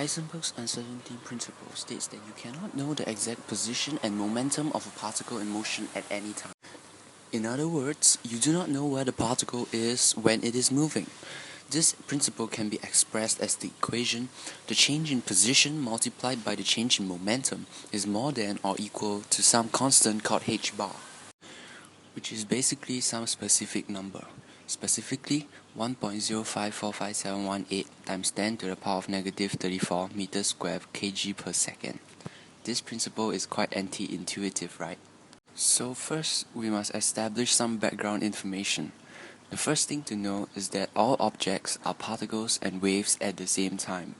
Heisenberg's uncertainty principle states that you cannot know the exact position and momentum of a particle in motion at any time. In other words, you do not know where the particle is when it is moving. This principle can be expressed as the equation: the change in position multiplied by the change in momentum is more than or equal to some constant called h bar, which is basically some specific number. Specifically, 1.0545718 times 10 to the power of negative 34 meters squared kg per second. This principle is quite anti-intuitive, right? So first, we must establish some background information. The first thing to know is that all objects are particles and waves at the same time.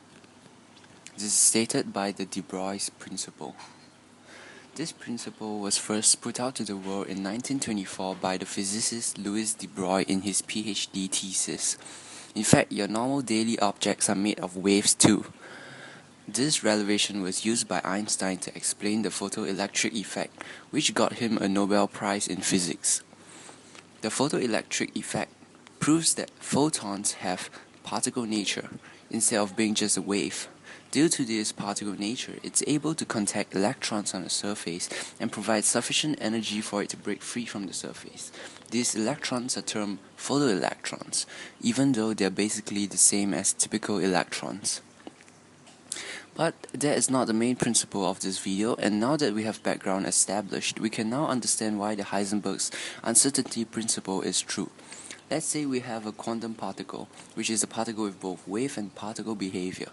This is stated by the de Broglie principle. This principle was first put out to the world in 1924 by the physicist Louis de Broglie in his PhD thesis. In fact, your normal daily objects are made of waves too. This revelation was used by Einstein to explain the photoelectric effect, which got him a Nobel Prize in physics. The photoelectric effect proves that photons have particle nature instead of being just a wave. Due to this particle nature, it's able to contact electrons on the surface and provide sufficient energy for it to break free from the surface. These electrons are termed photoelectrons, even though they are basically the same as typical electrons. But that is not the main principle of this video, and now that we have background established, we can now understand why the Heisenberg's uncertainty principle is true. Let's say we have a quantum particle, which is a particle with both wave and particle behavior.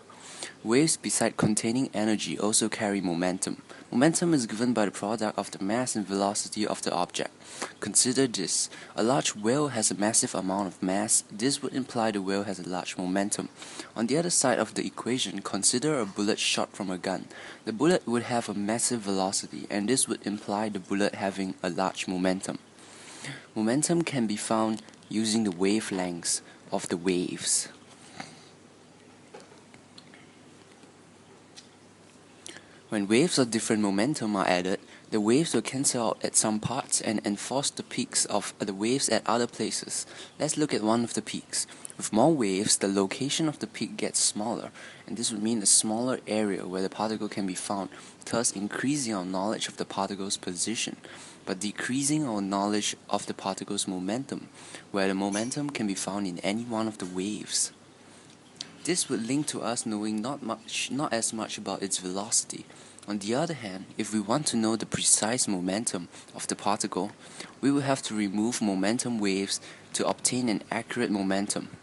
Waves, besides containing energy, also carry momentum. Momentum is given by the product of the mass and velocity of the object. Consider this: a large whale has a massive amount of mass. This would imply the whale has a large momentum. On the other side of the equation, consider a bullet shot from a gun. The bullet would have a massive velocity, and this would imply the bullet having a large momentum. Momentum can be found using the wavelengths of the waves. When waves of different momentum are added, the waves will cancel out at some parts and enforce the peaks of the waves at other places. Let's look at one of the peaks. With more waves, the location of the peak gets smaller, and this would mean a smaller area where the particle can be found, thus increasing our knowledge of the particle's position, but decreasing our knowledge of the particle's momentum, where the momentum can be found in any one of the waves. This would link to us knowing not as much about its velocity. On the other hand, if we want to know the precise momentum of the particle, we will have to remove momentum waves to obtain an accurate momentum.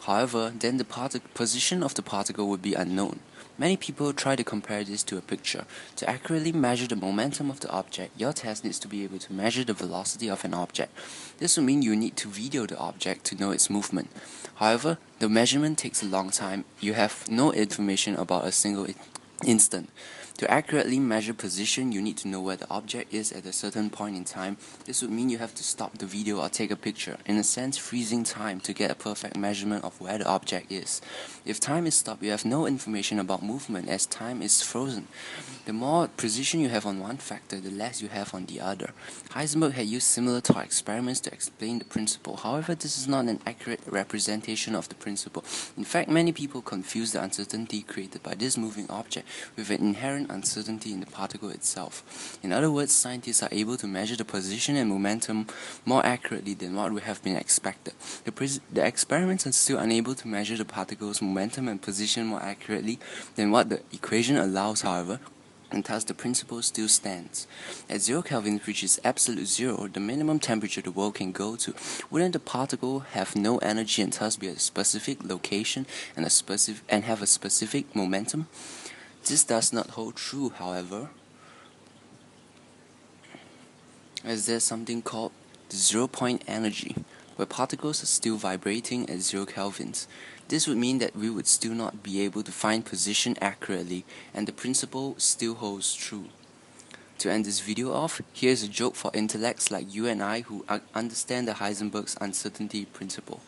However, then the position of the particle would be unknown. Many people try to compare this to a picture. To accurately measure the momentum of the object, your test needs to be able to measure the velocity of an object. This will mean you need to video the object to know its movement. However, the measurement takes a long time. You have no information about a single instant. To accurately measure position, you need to know where the object is at a certain point in time. This would mean you have to stop the video or take a picture, in a sense freezing time to get a perfect measurement of where the object is. If time is stopped, you have no information about movement as time is frozen. The more precision you have on one factor, the less you have on the other. Heisenberg had used similar thought experiments to explain the principle. However, this is not an accurate representation of the principle. In fact, many people confuse the uncertainty created by this moving object with an inherent uncertainty in the particle itself. In other words, scientists are able to measure the position and momentum more accurately than what would have been expected. The experiments are still unable to measure the particle's momentum and position more accurately than what the equation allows, however, and thus the principle still stands. At 0 Kelvin, which is absolute zero, the minimum temperature the world can go to, wouldn't the particle have no energy and thus be at a specific location and have a specific momentum? This does not hold true, however, as there's something called the zero-point energy, where particles are still vibrating at 0 kelvins. This would mean that we would still not be able to find position accurately, and the principle still holds true. To end this video off, here's a joke for intellects like you and I who understand the Heisenberg's uncertainty principle.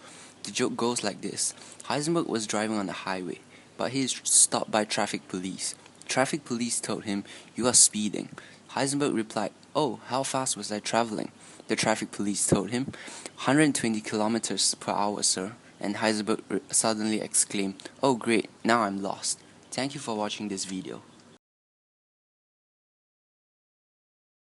The joke goes like this: Heisenberg was driving on the highway, but he is stopped by traffic police. Traffic police told him, "You are speeding." Heisenberg replied, "Oh, how fast was I traveling?" The traffic police told him, 120 kilometers per hour, sir." And Heisenberg suddenly exclaimed, "Oh great, now I'm lost." Thank you for watching this video.